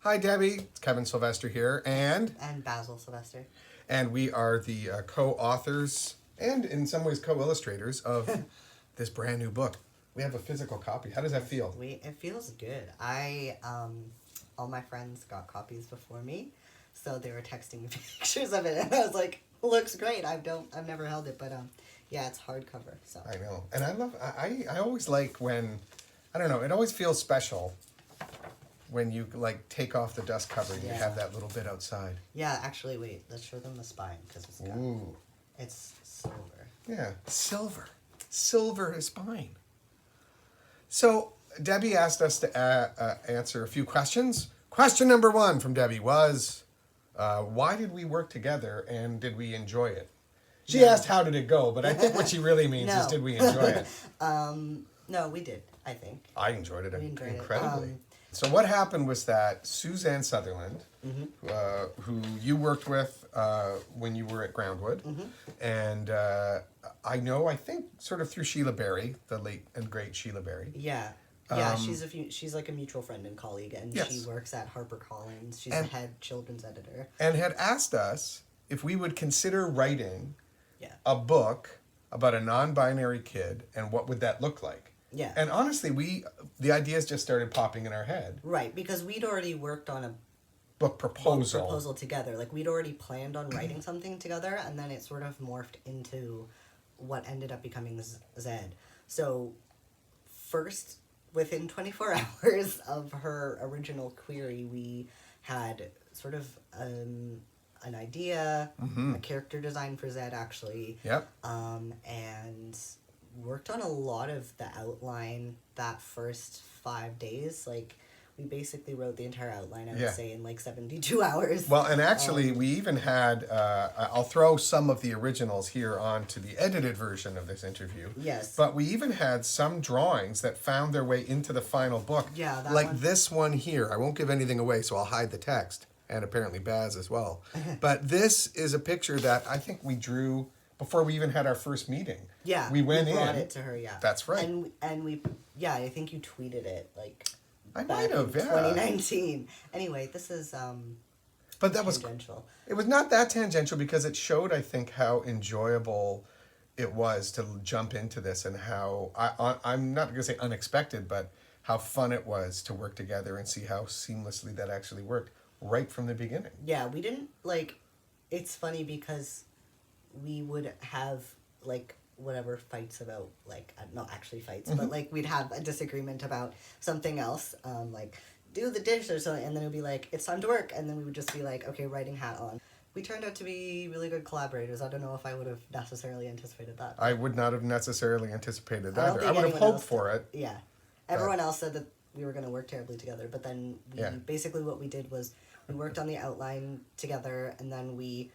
Hi, Debbie. It's Kevin Sylvester here, And Basil Sylvester. and we are the co-authors and, in some ways, co-illustrators of this brand new book. We have a physical copy. How does that feel? It feels good. All my friends got copies before me, so they were texting me pictures of it, and I was like, "Looks great." I've never held it, but yeah, it's hardcover. So I know, and I always like when, I don't know, it always feels special when you like take off the dust cover and you have that little bit outside. Yeah, actually, wait. Let's show them the spine because it's silver. Yeah, silver spine. So Debbie asked us to answer a few questions. Question number 1 from Debbie was, why did we work together and did we enjoy it? She asked how did it go, but I think what she really means is did we enjoy it? No, we did, I think. I enjoyed it incredibly. It. So what happened was that Suzanne Sutherland, who you worked with when you were at Groundwood, and I think sort of through Sheila Berry, the late and great Sheila Berry. Yeah, she's like a mutual friend and colleague, and she works at HarperCollins. She's the head children's editor. And had asked us if we would consider writing a book about a non-binary kid, and what would that look like. Yeah. And honestly, the ideas just started popping in our head. Right, because we'd already worked on a book proposal together. Like, we'd already planned on writing something together, and then it sort of morphed into what ended up becoming Zed. So, first, within 24 hours of her original query, we had sort of an idea, a character design for Zed, actually. Yep. And worked on a lot of the outline that first 5 days. Like, we basically wrote the entire outline, I would say, in like 72 hours. Well, and actually, we even had, I'll throw some of the originals here onto the edited version of this interview. Yes. But we even had some drawings that found their way into the final book. Yeah, that like one. This one here. I won't give anything away, so I'll hide the text. And apparently Baz as well. But this is a picture that I think we drew before we even had our first meeting. Yeah, we went in. We brought it to her, That's right. And we, I think you tweeted it, like, I back might have, in 2019. Anyway, this is but that tangential. It was not that tangential because it showed, I think, how enjoyable it was to jump into this, and how, I'm not going to say unexpected, but how fun it was to work together and see how seamlessly that actually worked right from the beginning. Yeah, we didn't, like, it's funny because we would have, like, whatever fights about, like, not actually fights, but, like, we'd have a disagreement about something else, like, do the dish or something, and then it would be like, it's time to work, and then we would just be like, okay, writing hat on. We turned out to be really good collaborators. I don't know if I would have necessarily anticipated that. I would not have necessarily anticipated that either. I would have hoped for it. Yeah. Everyone else said that we were going to work terribly together, but then basically what we did was we worked on the outline together, and then we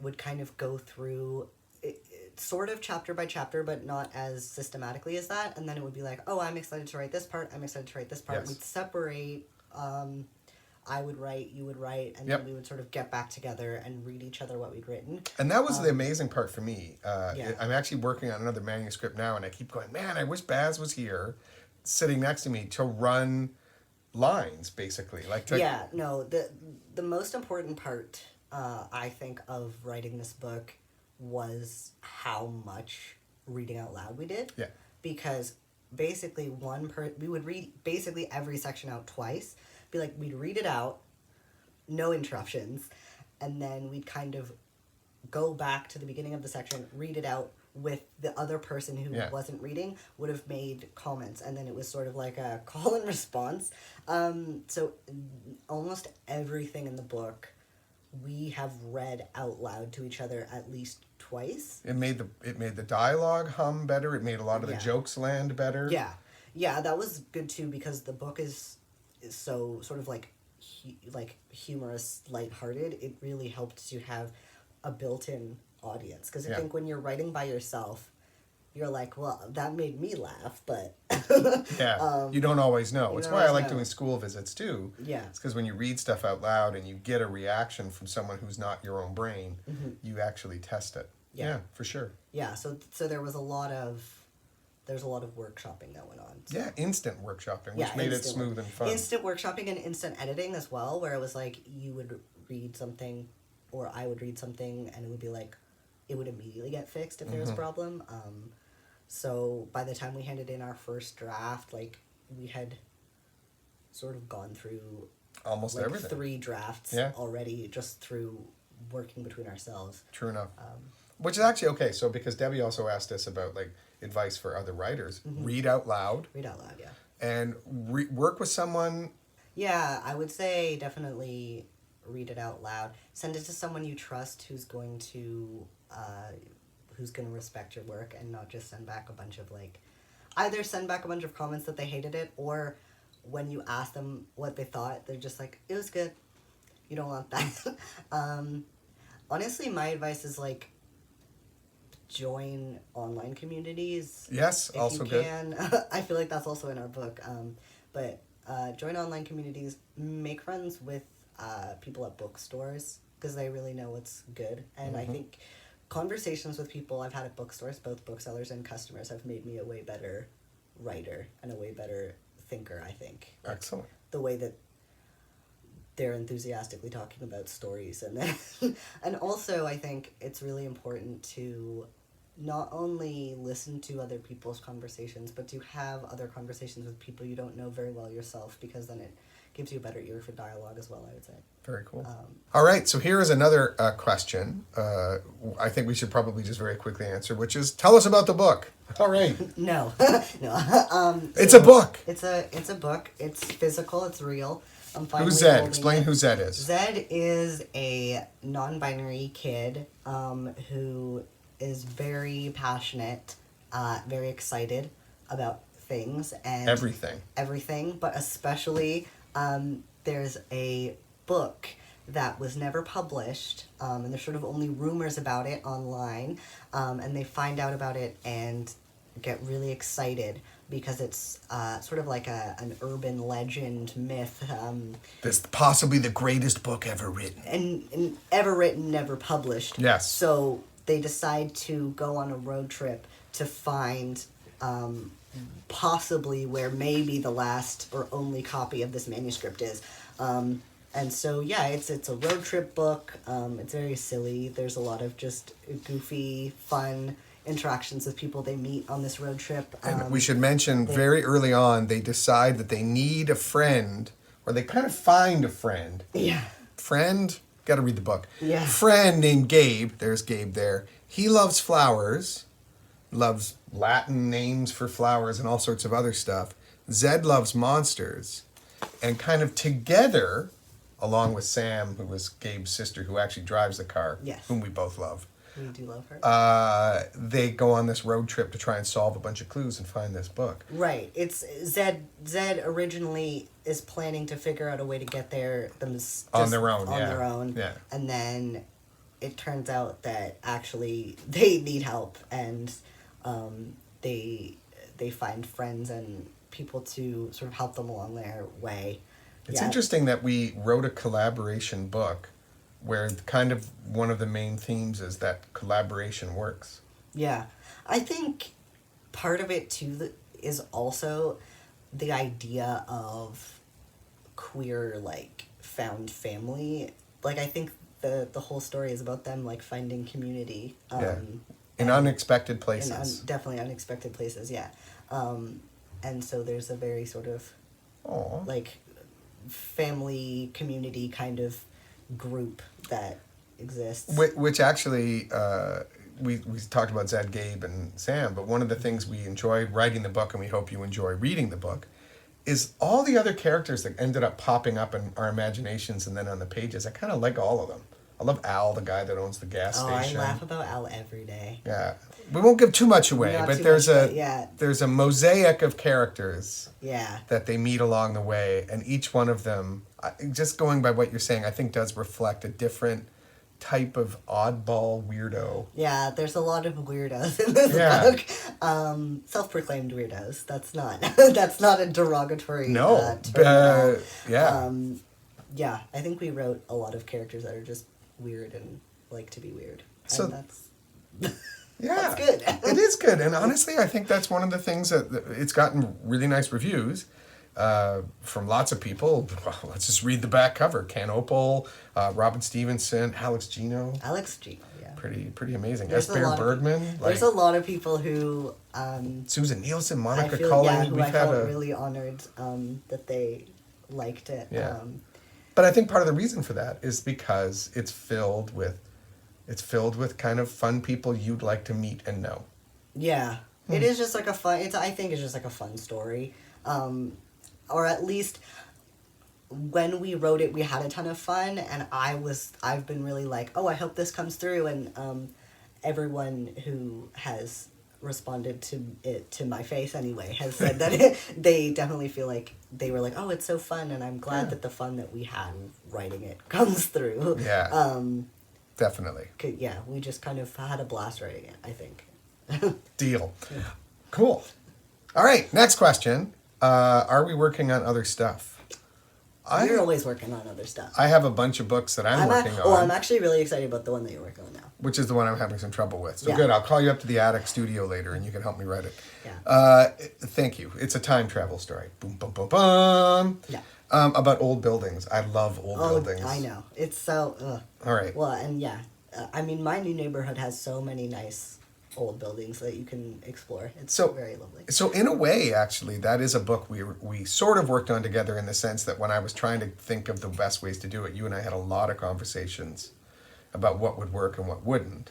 would kind of go through it, sort of chapter by chapter, but not as systematically as that. And then it would be like, oh, I'm excited to write this part. I'm excited to write this part. Yes. We'd separate. I would write, you would write, and then we would sort of get back together and read each other what we'd written. And that was the amazing part for me. I'm actually working on another manuscript now, and I keep going, man, I wish Baz was here, sitting next to me to run lines, basically. The most important part, I think, of writing this book was how much reading out loud we did. Yeah. Because basically we would read basically every section out twice. Be like, we'd read it out, no interruptions, and then we'd kind of go back to the beginning of the section, read it out with the other person who wasn't reading would have made comments, and then it was sort of like a call and response. So almost everything in the book we have read out loud to each other at least twice. It made the dialogue hum better. It made a lot of the jokes land better. Yeah, that was good too, because the book is so sort of like humorous, lighthearted. It really helped to have a built-in audience, because I think when you're writing by yourself, you're like, well, that made me laugh, but you don't always know. It's why I like doing school visits too. Yeah, it's because when you read stuff out loud and you get a reaction from someone who's not your own brain, you actually test it. Yeah, for sure. Yeah, so there was a lot of there's a lot of workshopping that went on. So. Yeah, instant workshopping, which made it smooth and fun. Instant workshopping and instant editing as well, where it was like you would read something, or I would read something, and it would be like, it would immediately get fixed if there was a problem. So by the time we handed in our first draft, like we had sort of gone through almost like everything. 3 drafts already just through working between ourselves. True enough. Which is actually okay. So because Debbie also asked us about like advice for other writers, read out loud. Read out loud, yeah. And work with someone. Yeah, I would say definitely read it out loud. Send it to someone you trust who's going to respect your work and not just send back a bunch of like, either send back a bunch of comments that they hated it, or when you ask them what they thought, they're just like, it was good. You don't want that. Honestly, my advice is like, join online communities. Yes, if also you good. Can. I feel like that's also in our book. But join online communities. Make friends with people at bookstores because they really know what's good. And I think conversations with people I've had at bookstores, both booksellers and customers, have made me a way better writer and a way better thinker, I think. Excellent. The way that they're enthusiastically talking about stories. And then, and also I think it's really important to not only listen to other people's conversations, but to have other conversations with people you don't know very well yourself, because then it gives you a better ear for dialogue as well, I would say. Very cool. All right, so here is another question. I think we should probably just very quickly answer, which is, tell us about the book. All right. No. It's a book. It's a book. It's physical. It's real. I'm finally Who's Zed? holding Explain it. who Zed is. Zed is a non-binary kid who is very passionate, very excited about things and everything, but especially there's a book that was never published, and there's sort of only rumors about it online, and they find out about it and get really excited because it's sort of like an urban legend myth. This possibly the greatest book ever written. And ever written, never published. Yes. So they decide to go on a road trip to find possibly where maybe the last or only copy of this manuscript is. And so, yeah, it's a road trip book. It's very silly. There's a lot of just goofy, fun interactions with people they meet on this road trip. And we should mention very early on, they decide that they need a friend, or they kind of find a friend. Yeah. Friend? Got to read the book. Yeah. Friend named Gabe. There's Gabe there. He loves flowers, loves Latin names for flowers and all sorts of other stuff. Zed loves monsters. And kind of together, along with Sam, who was Gabe's sister, who actually drives the car, Yes. whom we both love. We do love her. They go on this road trip to try and solve a bunch of clues and find this book. Right. It's Zed originally is planning to figure out a way to get there On their own. Yeah. And then it turns out that actually they need help, and they find friends and people to sort of help them along their way. It's interesting that we wrote a collaboration book where kind of one of the main themes is that collaboration works. Yeah. I think part of it, too, is also the idea of queer, like, found family. Like, I think the whole story is about them, like, finding community. In unexpected places. Definitely unexpected places, yeah. And so there's a very sort of, Aww. like, family, community kind of group that exists. Which actually, we talked about Zed, Gabe, and Sam, but one of the things we enjoyed writing the book, and we hope you enjoy reading the book, is all the other characters that ended up popping up in our imaginations and then on the pages. I kind of like all of them. I love Al, the guy that owns the gas station. I laugh about Al every day. Yeah. We won't give too much away, Not but too there's much, there's a mosaic of characters Yeah. that they meet along the way, and each one of them, just going by what you're saying, I think does reflect a different type of oddball weirdo. Yeah, there's a lot of weirdos in this book. Self-proclaimed weirdos. That's not a derogatory term at all. Yeah, I think we wrote a lot of characters that are just weird and like to be weird. So and that's Yeah, That's good. It is good, and honestly, I think that's one of the things that it's gotten really nice reviews from lots of people. Well, let's just read the back cover: Ken Opal, Robin Stevenson, Alex Gino. Alex Gino, yeah. Pretty amazing. There's a Esper lot of Bergman. There's a lot of people who Susan Nielsen, I Monica feel Cullen. who I felt really honored that they liked it. Yeah. But I think part of the reason for that is because it's filled with kind of fun people you'd like to meet and know. Yeah. It is just like a fun, I think it's just like a fun story. Or at least when we wrote it, we had a ton of fun, and I've been really like, oh, I hope this comes through, and everyone who has responded to it to my face anyway has said that they definitely feel like they were like, oh, it's so fun, and I'm glad that the fun that we had writing it comes through. Yeah. Definitely. Yeah, we just kind of had a blast writing it, I think. Deal. Cool. All right, next question. Are we working on other stuff? We're always working on other stuff. I have a bunch of books that I'm working on. Oh, I'm actually really excited about the one that you're working on now. Which is the one I'm having some trouble with. So Yeah. good, I'll call you up to the attic studio later and you can help me write it. Yeah. Thank you. It's a time travel story. Boom, boom, boom, boom. Yeah. About old buildings. I love old buildings. I know. It's so... All right. Well, and yeah. I mean, my new neighborhood has so many nice old buildings that you can explore. It's very lovely. So in a way, actually, that is a book we sort of worked on together in the sense that when I was trying to think of the best ways to do it, you and I had a lot of conversations about what would work and what wouldn't.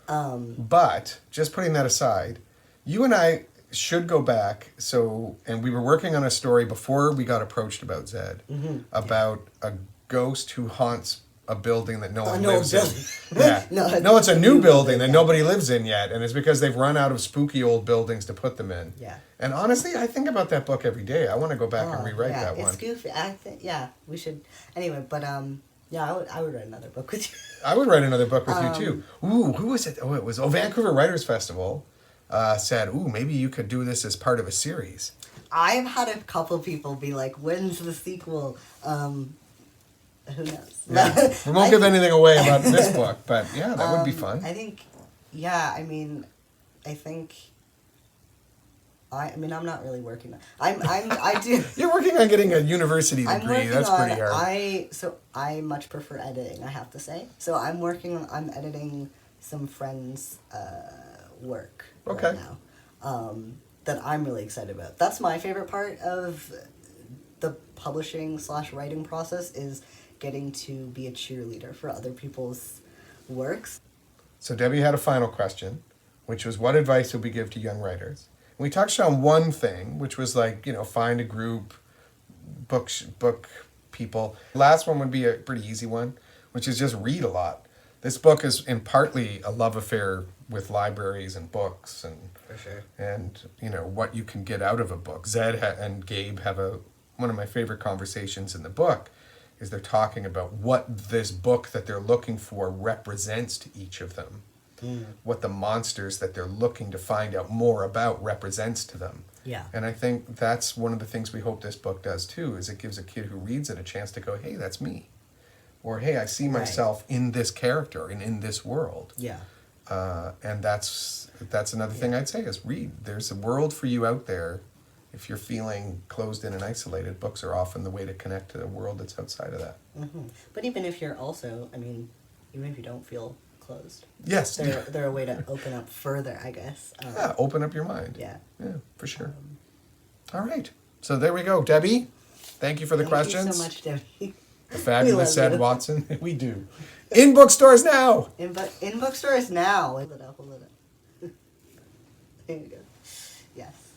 But just putting that aside, you and I should go back. And we were working on a story before we got approached about Zed, about a ghost who haunts a building that no one lives in. Yeah. No, it's a new building that nobody lives in yet, and it's because they've run out of spooky old buildings to put them in. Yeah. And honestly, I think about that book every day. I want to go back and rewrite that one. It's goofy. I think we should. Anyway, but yeah, I would write another book with you. I would write another book with you too. Ooh, who was it? Oh, it was Vancouver Writers Festival. Said, ooh, maybe you could do this as part of a series. I've had a couple people be like, "When's the sequel?" Who knows? Yeah. We won't give anything away about this book, but yeah, that would be fun. I think, yeah. I mean, I think. I mean, I'm not really working on. I do. You're working on getting a university degree. That's pretty hard. I much prefer editing, I have to say. So I'm editing some friends' work right now. That I'm really excited about. That's my favorite part of the publishing/writing process, is getting to be a cheerleader for other people's works. So Debbie had a final question, which was, what advice would we give to young writers? And we touched on one thing, which was like, find a group, book people. Last one would be a pretty easy one, which is just read a lot. This book is in partly a love affair with libraries and books and For sure. And what you can get out of a book. Zed and Gabe have one of my favorite conversations in the book is they're talking about what this book that they're looking for represents to each of them. What the monsters that they're looking to find out more about represents to them. Yeah. And I think that's one of the things we hope this book does too, is it gives a kid who reads it a chance to go, hey, that's me. Or, hey, I see myself in this character and in this world. Yeah. And that's another thing I'd say is read. There's a world for you out there. If you're feeling closed in and isolated, books are often the way to connect to the world that's outside of that. Mm-hmm. But even if you're also, even if you don't feel closed. Yes. They're a way to open up further, I guess. Open up your mind. Yeah. Yeah, for sure. All right. So there we go. Debbie, thank you for the questions. Thank you so much, Debbie. The Fabulous Zed Watson. We do. In bookstores now. In bookstores now. Hold it up. There you go. Yes.